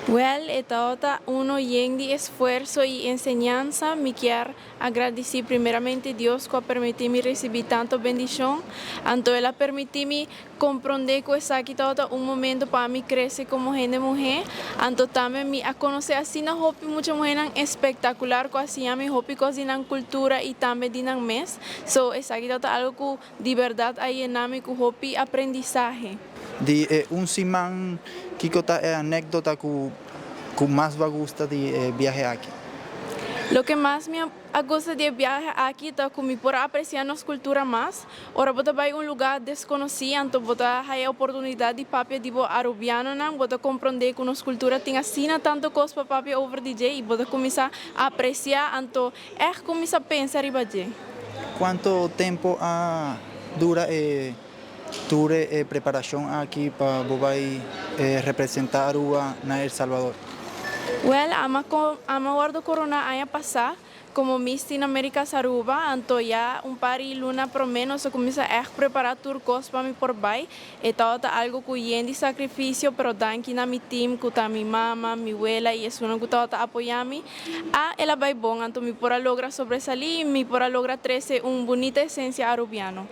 Well, etota uno yendi esfuerzo y enseñanza, me quiero agradecer primeramente a Dios que permitirme recibir tanto bendición, anto ela permitirme comprender que esa aquí tota un momento para mí crecer como gente mujer, anto también me a conocer así na hopi mucha mujer espectacular que así a mi hopi cocinan cultura y también dinan mes, so esa aquí tota algo que de verdad hay en mi hopi aprendizaje. Un simán kikota anécdota que más va gusta de viaje aquí. Lo que más me gusta de viaje aquí es que me puedo apreciar nuestra cultura más. Ahora voy a un lugar desconocido, entonces voy a tener oportunidad de papia de arubiano, voy a comprender que nuestra cultura tiene así tanto cosas para papia over DJ y voy a comenzar a apreciar, entonces es comenzar a pensar en allí. ¿Cuánto tiempo dura tu preparación aquí para representar Aruba en El Salvador? Well, ama guardo corona haya pasar como Miss Teen América Saruba, anto ya un par de luna por menos se comienza a preparar turcos para mi por bay, todo algo que de sacrificio, pero dan que na mi team, que está mi mamá, mi abuela y eso no que todo apoyami, ela vai bon, anto mi por logra sobresalir, mi por logra 13 un bonita esencia arubiano.